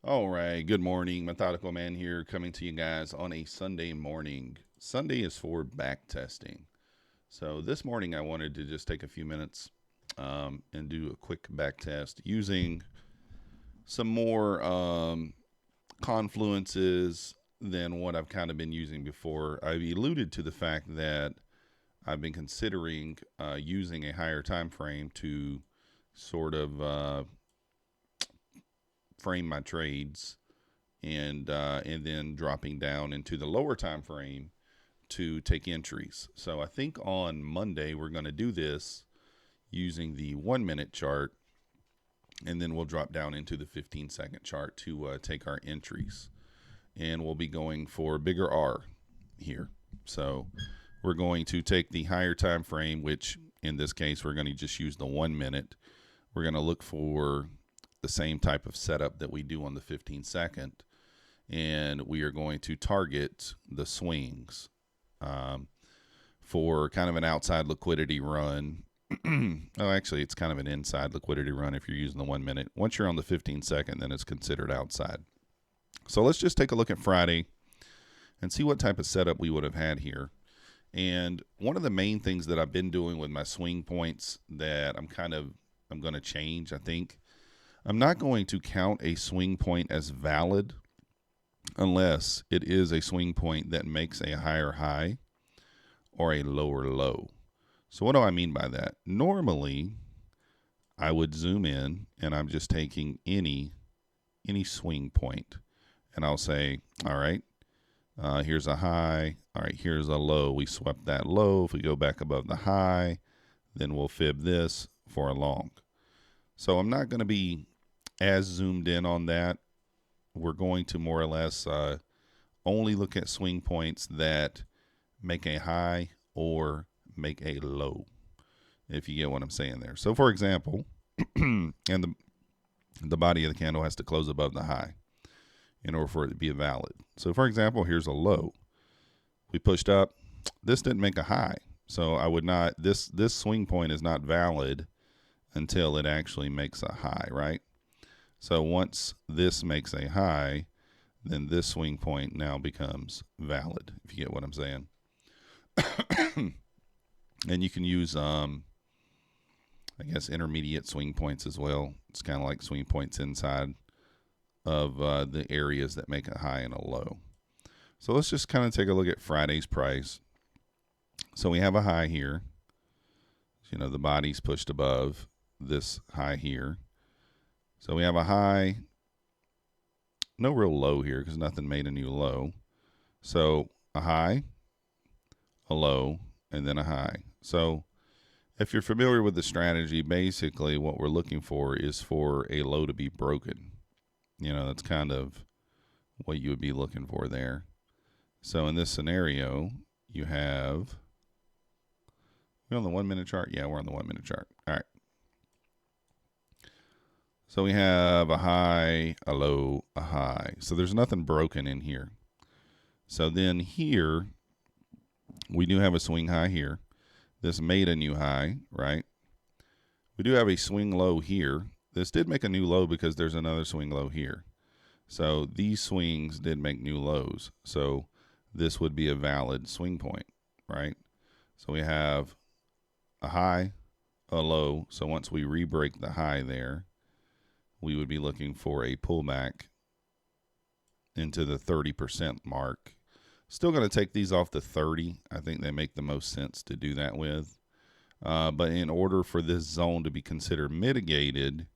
All right, good morning. Methodical Man here coming to you guys on a Sunday morning. Sunday is for back testing. So this morning I wanted to just take a few minutes and do a quick back test using some more confluences than what I've kind of been using before. I've alluded to the fact that I've been considering using a higher time frame to sort of frame my trades and then dropping down into the lower time frame to take entries. So I think on Monday we're going to do this using the 1 minute chart, and then we'll drop down into the 15-second chart to take our entries. And we'll be going for bigger R here. So we're going to take the higher time frame, which in this case we're going to just use the 1 minute. We're going to look for the same type of setup that we do on the 15-second, and we are going to target the swings for kind of an outside liquidity run. Oh, actually, it's kind of an inside liquidity run if you're using the 1 minute. Once you're on the 15-second, then it's considered outside. So let's just take a look at Friday and see what type of setup we would have had here. And one of the main things that I've been doing with my swing points that I'm going to change, I think, I'm not going to count a swing point as valid unless it is a swing point that makes a higher high or a lower low. So what do I mean by that? Normally, I would zoom in and I'm just taking any swing point, and I'll say, all right, here's a high. All right, here's a low. We swept that low. If we go back above the high, then we'll fib this for a long. So I'm not going to be as zoomed in on that. We're going to more or less only look at swing points that make a high or make a low, if you get what I'm saying there. So, for example, and the body of the candle has to close above the high in order for it to be valid. So, for example, here's a low. We pushed up. This didn't make a high. So I would not, this swing point is not valid until it actually makes a high, right? So once this makes a high, then this swing point now becomes valid, if you get what I'm saying. And you can use, I guess, intermediate swing points as well. It's kind of like swing points inside of the areas that make a high and a low. So let's just kind of take a look at Friday's price. So we have a high here. You know, the body's pushed above this high here. So we have a high, no real low here because nothing made a new low. So a high, a low, and then a high. So if you're familiar with the strategy, basically what we're looking for is for a low to be broken. You know, that's kind of what you would be looking for there. So in this scenario, you have, we're on the 1 minute chart? Yeah, we're on the 1 minute chart. All right. So we have a high, a low, a high. So there's nothing broken in here. So then here, we do have a swing high here. This made a new high, right? We do have a swing low here. This did make a new low because there's another swing low here. So these swings did make new lows. So this would be a valid swing point, right? So we have a high, a low. So once we re-break the high there, we would be looking for a pullback into the 30% mark. Still going to take these off the 30. I think they make the most sense to do that with. But in order for this zone to be considered mitigated,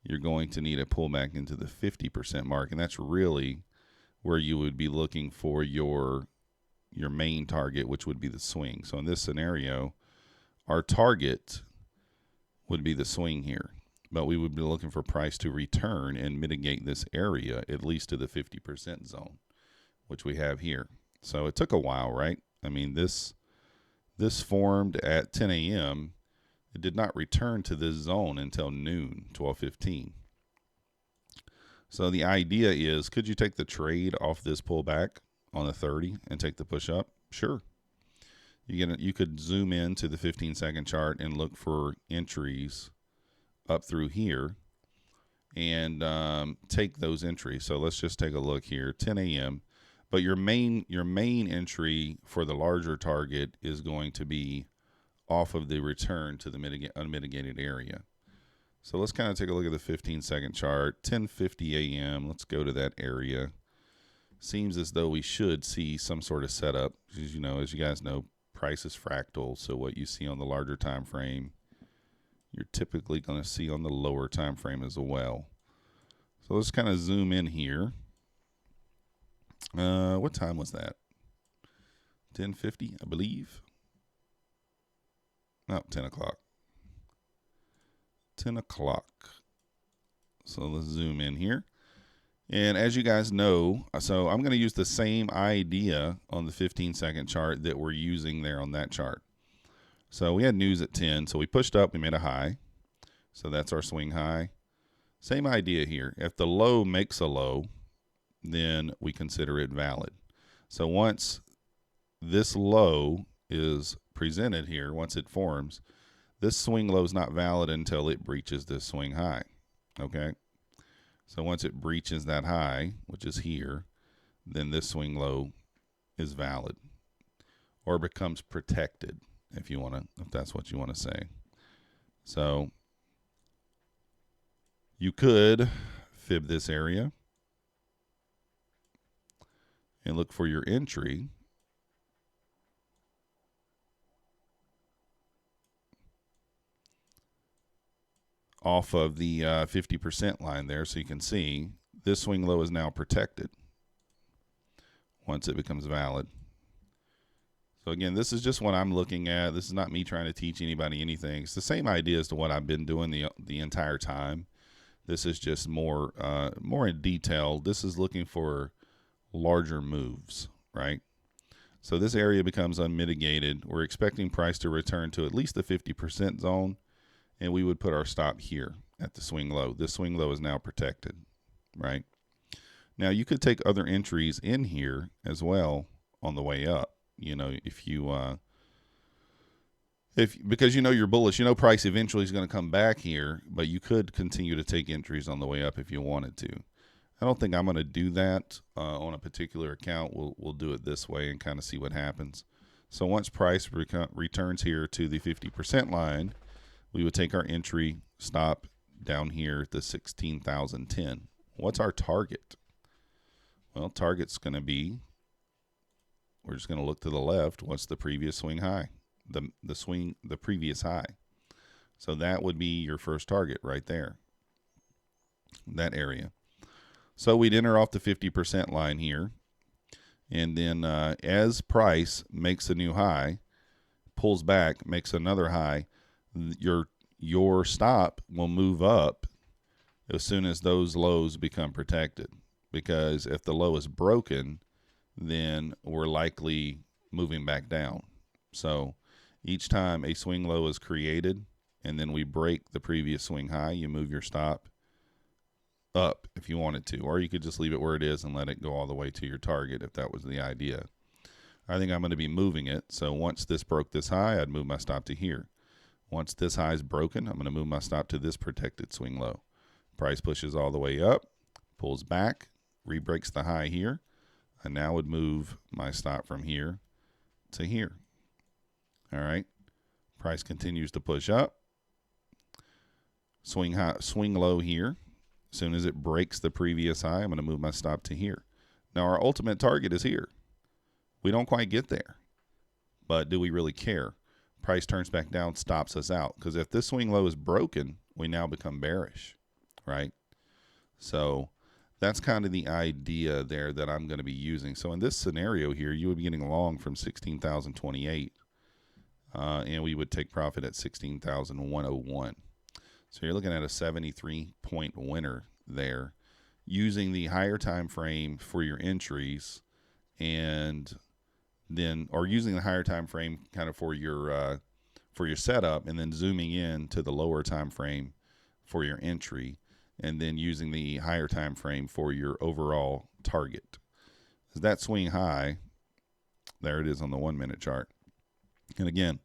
you're going to need a pullback into the 50% mark. And that's really where you would be looking for your main target, which would be the swing. So in this scenario, our target would be the swing here. But we would be looking for price to return and mitigate this area at least to the 50% zone, which we have here. So it took a while, right? I mean, this formed at 10 a.m. It did not return to this zone until noon, 12:15. So the idea is, could you take the trade off this pullback on the 30 and take the push up? Sure. You could zoom into the 15-second chart and look for entries up through here, and take those entries. So let's just take a look here, 10 a.m. But your main entry for the larger target is going to be off of the return to the unmitigated area. So let's kind of take a look at the 15-second chart, 10:50 a.m. Let's go to that area. Seems as though we should see some sort of setup. As you guys know, price is fractal. So what you see on the larger time frame, you're typically going to see on the lower time frame as well. So let's kind of zoom in here. What time was that? 10:50, I believe. No, 10 o'clock. 10 o'clock. So let's zoom in here. And as you guys know, so I'm going to use the same idea on the 15-second chart that we're using there on that chart. So we had news at 10, so we pushed up, we made a high. So that's our swing high. Same idea here. If the low makes a low, then we consider it valid. So once this low is presented here, once it forms, this swing low is not valid until it breaches this swing high. Okay? So once it breaches that high, which is here, then this swing low is valid or becomes protected, if that's what you want to say. So you could fib this area and look for your entry. Off of the 50% line there, so you can see this swing low is now protected once it becomes valid. So again, this is just what I'm looking at. This is not me trying to teach anybody anything. It's the same idea as to what I've been doing the entire time. This is just more in detail. This is looking for larger moves, right? So this area becomes unmitigated. We're expecting price to return to at least the 50% zone, and we would put our stop here at the swing low. This swing low is now protected, right? Now you could take other entries in here as well on the way up. Because you're bullish, price eventually is going to come back here, but you could continue to take entries on the way up if you wanted to. I don't think I'm going to do that on a particular account. We'll do it this way and kind of see what happens. So once price returns here to the 50% line, we would take our entry stop down here at the 16,010. What's our target? Well, target's going to be, we're just going to look to the left. What's the previous swing high? The previous high. So that would be your first target right there, that area. So we'd enter off the 50% line here. And then as price makes a new high, pulls back, makes another high, your stop will move up as soon as those lows become protected. Because if the low is broken, then we're likely moving back down. So each time a swing low is created and then we break the previous swing high, you move your stop up if you wanted to, or you could just leave it where it is and let it go all the way to your target if that was the idea. I think I'm going to be moving it. So once this broke this high, I'd move my stop to here. Once this high is broken, I'm going to move my stop to this protected swing low. Price pushes all the way up, pulls back, re-breaks the high here. I now would move my stop from here to here. All right. Price continues to push up. Swing low here. As soon as it breaks the previous high, I'm going to move my stop to here. Now our ultimate target is here. We don't quite get there, but do we really care? Price turns back down, stops us out. Because if this swing low is broken, we now become bearish, right? So that's kind of the idea there that I'm going to be using. So in this scenario here, you would be getting long from 16,028, and we would take profit at 16,101. So you're looking at a 73-point winner there, using the higher time frame for your entries, and then, or using the higher time frame kind of for your setup, and then zooming in to the lower time frame for your entry, and then using the higher time frame for your overall target. That swing high, there it is on the 1 minute chart. And again,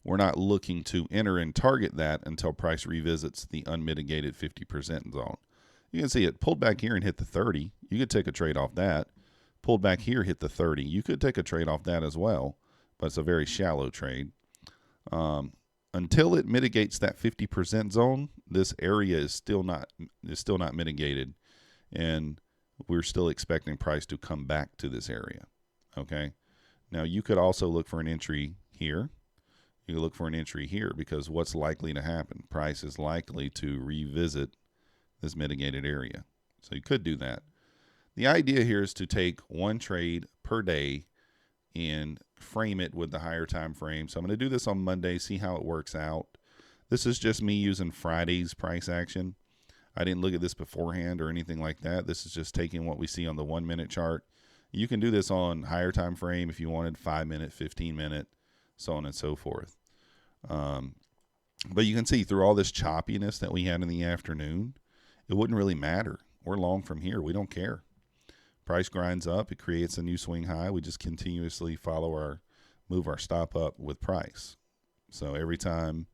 we're not looking to enter and target that until price revisits the unmitigated 50% zone. You can see it pulled back here and hit the 30. You could take a trade off that. Pulled back here, hit the 30. You could take a trade off that as well, but it's a very shallow trade. Until it mitigates that 50% zone, this area is still not mitigated, and we're still expecting price to come back to this area. Okay. Now you could also look for an entry here. You could look for an entry here, because what's likely to happen? Price is likely to revisit this mitigated area. So you could do that. The idea here is to take one trade per day and frame it with the higher time frame. So I'm going to do this on Monday, see how it works out. This is just me using Friday's price action. I didn't look at this beforehand or anything like that. This is just taking what we see on the 1 minute chart. You can do this on higher time frame if you wanted, 5 minute, 15 minute, so on and so forth. But you can see through all this choppiness that we had in the afternoon, it wouldn't really matter. We're long from here. We don't care. Price grinds up. It creates a new swing high. We just continuously move our stop up with price. So every time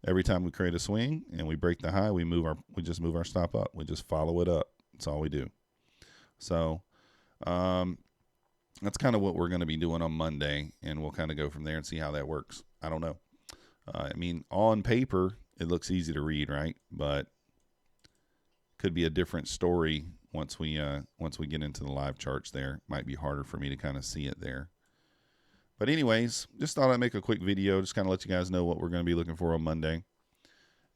we create a swing and we break the high, we just move our stop up. We just follow it up. That's all we do. So that's kind of what we're going to be doing on Monday, and we'll kind of go from there and see how that works. I don't know. I mean, on paper, it looks easy to read, right? But could be a different story once we get into the live charts there. Might be harder for me to kind of see it there. But anyways, just thought I'd make a quick video, just kind of let you guys know what we're going to be looking for on Monday.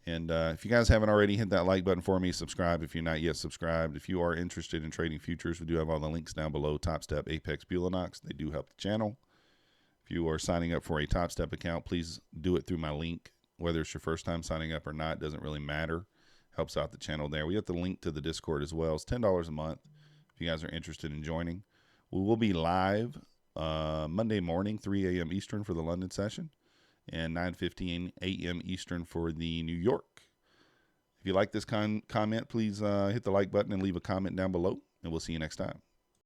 And if you guys haven't already, hit that like button for me. Subscribe if you're not yet subscribed. If you are interested in trading futures, we do have all the links down below. Topstep, APEX, Bulenox. They do help the channel. If you are signing up for a Topstep account, please do it through my link. Whether it's your first time signing up or not, doesn't really matter. Helps out the channel there. We have the link to the Discord as well. It's $10 a month if you guys are interested in joining. We will be live Monday morning, 3 a.m. Eastern for the London session, and 9:15 a.m. Eastern for the New York. If you like this comment, please hit the like button and leave a comment down below, and we'll see you next time.